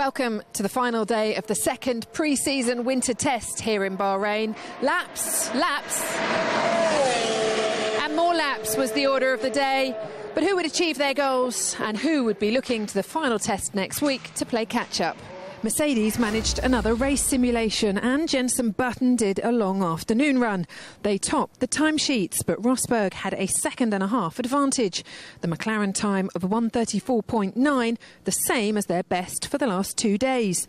Welcome to the final day of the second pre-season winter test here in Bahrain. Laps, and more laps was the order of the day. But who would achieve their goals and who would be looking to the final test next week to play catch-up? Mercedes managed another race simulation and Jenson Button did a long afternoon run. They topped the timesheets, but Rosberg had a second-and-a-half advantage. The McLaren time of 1:34.9, the same as their best for the last 2 days.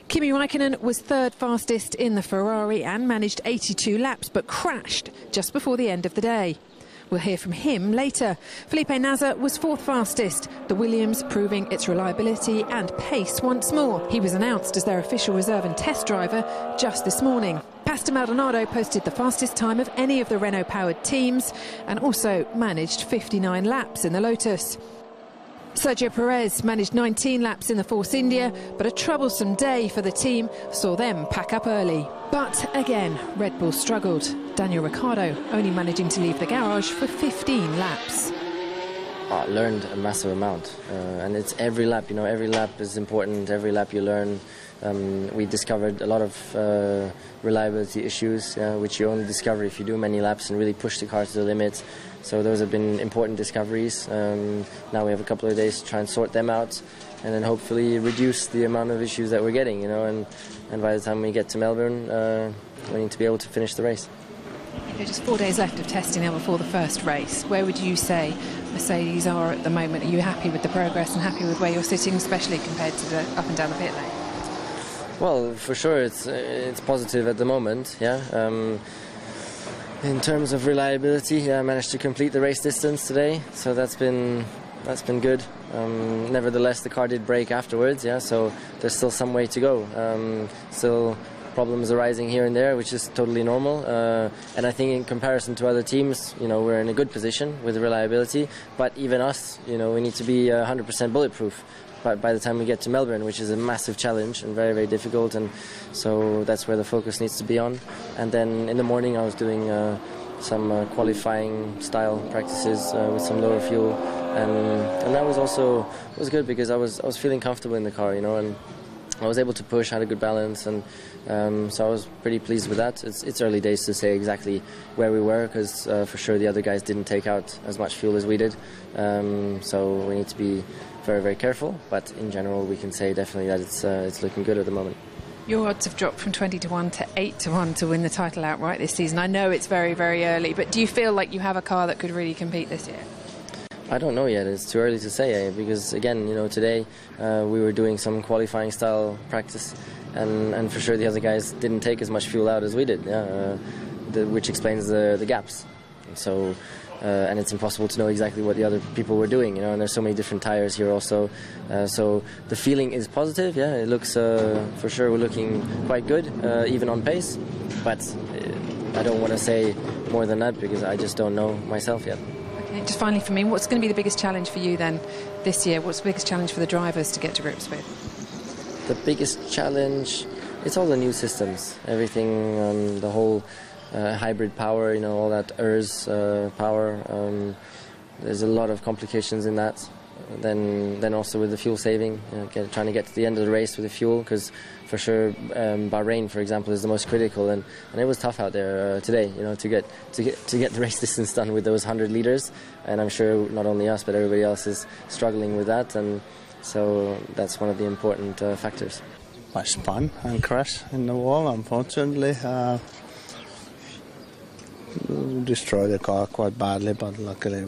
Kimi Räikkönen was third fastest in the Ferrari and managed 82 laps, but crashed just before the end of the day. We'll hear from him later. Felipe Nasr was fourth fastest, the Williams proving its reliability and pace once more. He was announced as their official reserve and test driver just this morning. Pastor Maldonado posted the fastest time of any of the Renault-powered teams and also managed 59 laps in the Lotus. Sergio Perez managed 19 laps in the Force India, but a troublesome day for the team saw them pack up early. But again, Red Bull struggled. Daniel Ricciardo only managing to leave the garage for 15 laps. I learned a massive amount, and it's every lap, every lap is important, every lap you learn. We discovered a lot of reliability issues, which you only discover if you do many laps and really push the car to the limit. So those have been important discoveries. Now we have a couple of days to try and sort them out and then hopefully reduce the amount of issues that we're getting, and by the time we get to Melbourne, we need to be able to finish the race. Okay, just 4 days left of testing now before the first race. Where would you say Mercedes are at the moment? Are you happy with the progress and happy with where you're sitting, especially compared to the up and down the pit lane? Well, for sure, it's positive at the moment, yeah. In terms of reliability, I managed to complete the race distance today, so that's been good. Nevertheless, the car did break afterwards, yeah. So there's still some way to go. Still problems arising here and there, which is totally normal. And I think in comparison to other teams, we're in a good position with reliability. But even us, we need to be 100% bulletproof by the time we get to Melbourne, which is a massive challenge and very, very difficult. And so that's where the focus needs to be on. And then in the morning I was doing some qualifying style practices with some lower fuel, and that was good because I was feeling comfortable in the car, and I was able to push, had a good balance, and so I was pretty pleased with that. It's early days to say exactly where we were because for sure the other guys didn't take out as much fuel as we did, so we need to be very, very careful, but in general we can say definitely that it's looking good at the moment. Your odds have dropped from 20-1 to 8-1 to win the title outright this season. I know it's very, very early, but do you feel like you have a car that could really compete this year? I don't know yet. It's too early to say because again, today we were doing some qualifying style practice, and for sure the other guys didn't take as much fuel out as we did, which explains the gaps. So. And it's impossible to know exactly what the other people were doing, and there's so many different tires here also. So the feeling is positive, yeah. It looks, for sure, we're looking quite good, even on pace. But I don't want to say more than that because I just don't know myself yet. Okay, just finally for me, what's going to be the biggest challenge for you then this year? What's the biggest challenge for the drivers to get to grips with? The biggest challenge, it's all the new systems, everything, the whole hybrid power, all that ERS power. There's a lot of complications in that. Then also with the fuel saving, trying to get to the end of the race with the fuel, because for sure Bahrain, for example, is the most critical, and it was tough out there today, to get the race distance done with those 100 litres, and I'm sure not only us but everybody else is struggling with that, and so that's one of the important factors. I spun and crashed in the wall, unfortunately. Destroyed the car quite badly, but luckily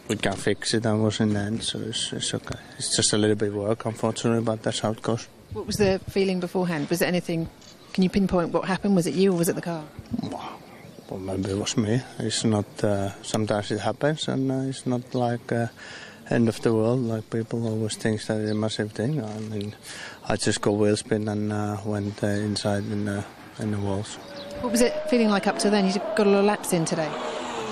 we can fix it and was in the end, so it's okay. It's just a little bit work, unfortunately, but that's how it goes. What was the feeling beforehand? Was it anything, can you pinpoint what happened? Was it you or was it the car? Well, maybe it was me. It's not, sometimes it happens, and it's not like end of the world, like people always think that it's a massive thing. I mean, I just got wheel spin and went inside in the walls. What was it feeling like up to then? You got a lot of laps in today.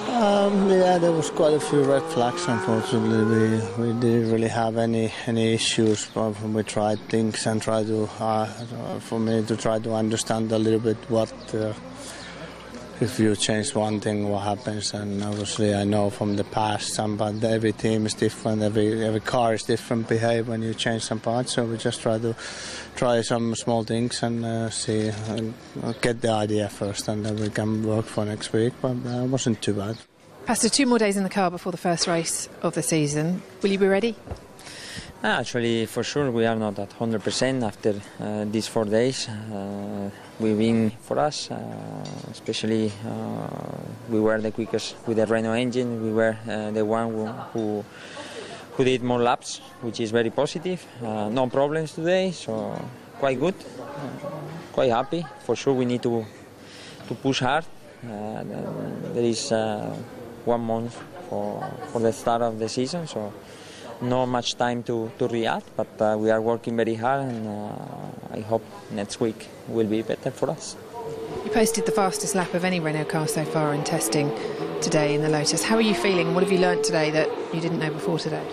Yeah, there was quite a few red flags. Unfortunately, we didn't really have any issues. We tried things and tried to, for me, to try to understand a little bit what if you change one thing, what happens? And obviously, I know from the past, but every team is different. Every car is different behave when you change some parts. So we just try some small things and see, get the idea first, and then we can work for next week. But it wasn't too bad. Pastor, 2 more days in the car before the first race of the season. Will you be ready? Actually, for sure, we are not at 100% after these 4 days. We've been, for us, especially we were the quickest with the Renault engine. We were the one who did more laps, which is very positive. No problems today, so quite good, quite happy. For sure, we need to push hard. There is 1 month for the start of the season, so not much time to react, but we are working very hard, and I hope next week will be better for us. You posted the fastest lap of any Renault car so far in testing today in the Lotus. How are you feeling? What have you learnt today that you didn't know before today?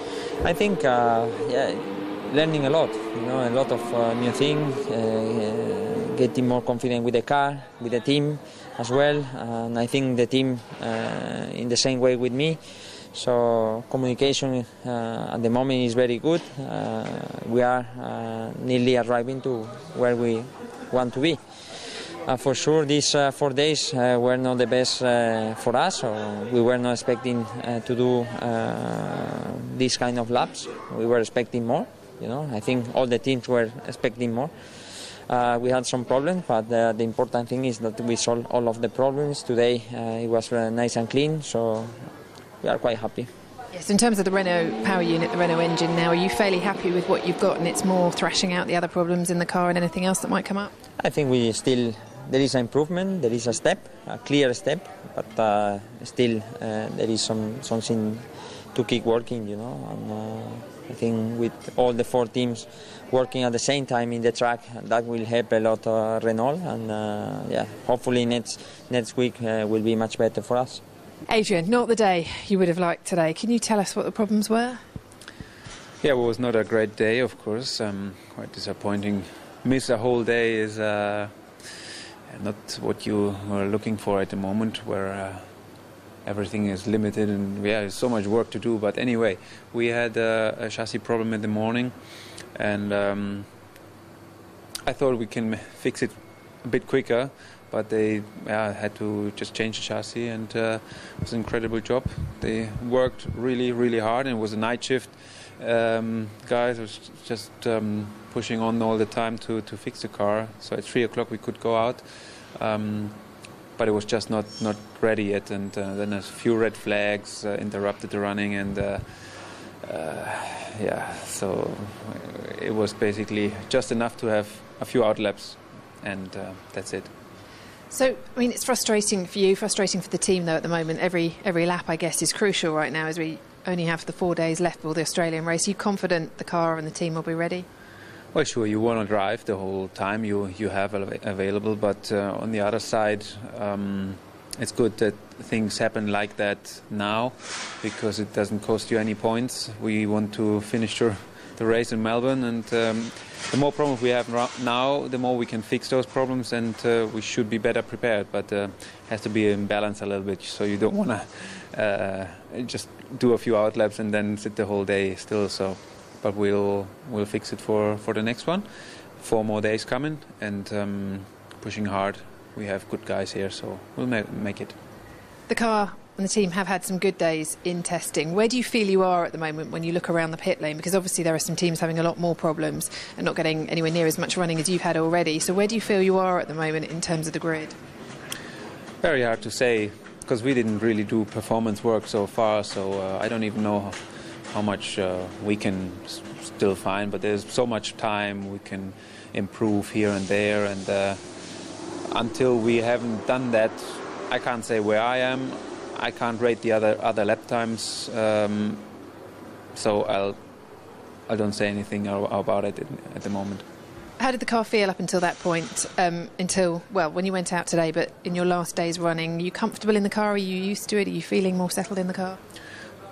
I think, learning a lot. A lot of new things, getting more confident with the car, with the team as well, and I think the team in the same way with me. So communication at the moment is very good. We are nearly arriving to where we want to be. For sure, these 4 days were not the best for us. So we were not expecting to do this kind of laps. We were expecting more. I think all the teams were expecting more. We had some problems, but the important thing is that we solved all of the problems. Today it was nice and clean, so we are quite happy. Yes, in terms of the Renault power unit, the Renault engine now, are you fairly happy with what you've got, and it's more thrashing out the other problems in the car and anything else that might come up? I think there is an improvement, there is a step, a clear step, but still there is something to keep working, and I think with all the 4 teams working at the same time in the track, that will help a lot Renault, and hopefully next week will be much better for us. Adrian, not the day you would have liked today. Can you tell us what the problems were? Yeah, well, it was not a great day, of course. Quite disappointing. Miss a whole day is not what you were looking for at the moment, where everything is limited and there's so much work to do. But anyway, we had a chassis problem in the morning, and I thought we can fix it a bit quicker. But they had to just change the chassis, and it was an incredible job. They worked really, really hard, and it was a night shift. Guys was just pushing on all the time to fix the car. So at 3 o'clock we could go out, but it was just not ready yet. And then a few red flags interrupted the running, and so it was basically just enough to have a few out laps, and that's it. So, it's frustrating for you, frustrating for the team, though, at the moment. Every lap, I guess, is crucial right now, as we only have the 4 days left for the Australian race. Are you confident the car and the team will be ready? Well, sure, you want to drive the whole time you have available, but on the other side, it's good that things happen like that now, because it doesn't cost you any points. We want to finish the race in Melbourne, and the more problems we have now, the more we can fix those problems, and we should be better prepared. But it has to be in balance a little bit, so you don't want to just do a few out laps and then sit the whole day still. So, but we'll fix it for the next one. 4 more days coming, and pushing hard. We have good guys here, so we'll make it. The car and the team have had some good days in testing. Where do you feel you are at the moment when you look around the pit lane? Because obviously there are some teams having a lot more problems and not getting anywhere near as much running as you've had already. So where do you feel you are at the moment in terms of the grid? Very hard to say, because we didn't really do performance work so far, so I don't even know how much we can still find, but there's so much time we can improve here and there, and until we haven't done that, I can't say where I am. I can't rate the other lap times, so I don't say anything about it at the moment. How did the car feel up until that point? When you went out today, but in your last days running, are you comfortable in the car? Are you used to it? Are you feeling more settled in the car?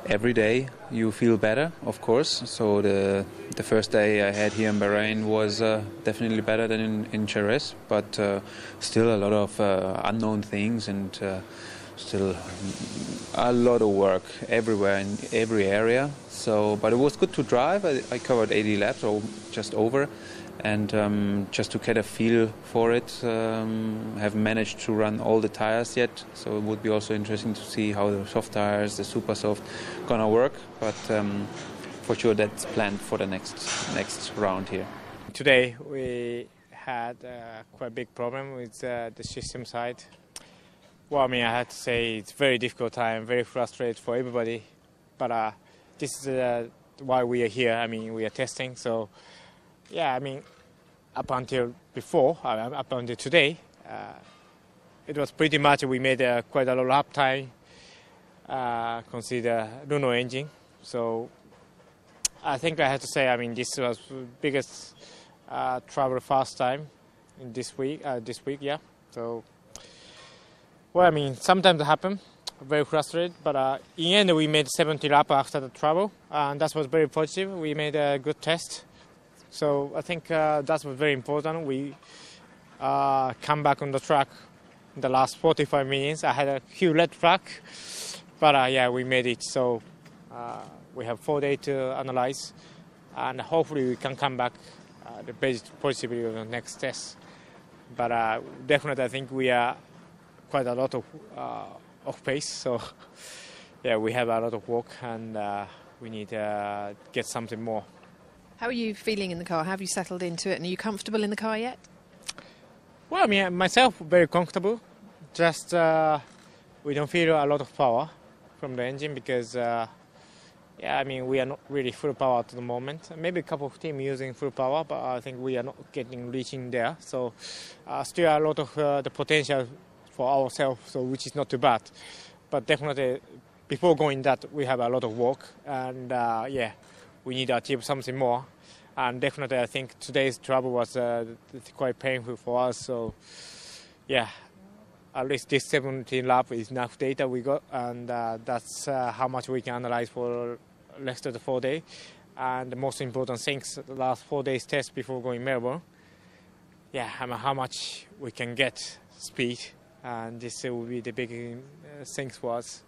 every day you feel better, of course. So the first day I had here in Bahrain was definitely better than in Jerez, but still a lot of unknown things and still a lot of work everywhere in every area. So, but it was good to drive. I covered 80 laps or just over, and just to get a feel for it. Haven't managed to run all the tires yet, so it would be also interesting to see how the soft tires, the super soft, gonna work. But for sure that's planned for the next round here. Today we had quite a big problem with the system side. Well, I mean, I had to say it's a very difficult time, very frustrated for everybody. But this is why we are here. I mean, we are testing. So, yeah, I mean, up until today, it was pretty much we made quite a lot of lap time. Consider Renault engine. So, I think I have to say, I mean, this was the biggest travel fast time in this week. Yeah. So. Well, I mean, sometimes it happens, very frustrated, but in the end we made 70 laps after the travel, and that was very positive. We made a good test, so I think that was very important. We come back on the track in the last 45 minutes. I had a huge red flag, but yeah, we made it. So we have 4 days to analyze, and hopefully we can come back the best positively on the next test. But definitely, I think we are quite a lot of off pace, so yeah, we have a lot of work and we need to get something more. How are you feeling in the car? Have you settled into it, and are you comfortable in the car yet? Well, I mean, myself very comfortable. Just we don't feel a lot of power from the engine because yeah, I mean, we are not really full power at the moment. Maybe a couple of teams using full power, but I think we are not reaching there. So still a lot of the potential for ourselves, so which is not too bad. But definitely, before going that, we have a lot of work, and yeah, we need to achieve something more. And definitely, I think today's trouble was quite painful for us. So yeah, at least this 17 lap is enough data we got, and that's how much we can analyze for the rest of the 4 days. And the most important things, the last 4 days test before going Melbourne. Yeah, I mean, how much we can get speed. And this will be the big things for us.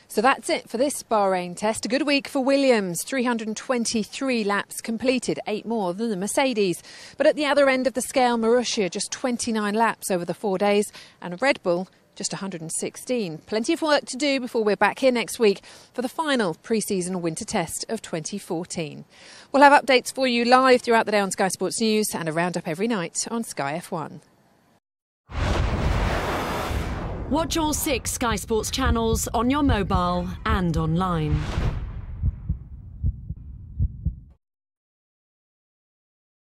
So that's it for this Bahrain test. A good week for Williams. 323 laps completed, 8 more than the Mercedes. But at the other end of the scale, Marussia just 29 laps over the 4 days, and Red Bull just 116. Plenty of work to do before we're back here next week for the final pre-season winter test of 2014. We'll have updates for you live throughout the day on Sky Sports News and a roundup every night on Sky F1. Watch all 6 Sky Sports channels on your mobile and online.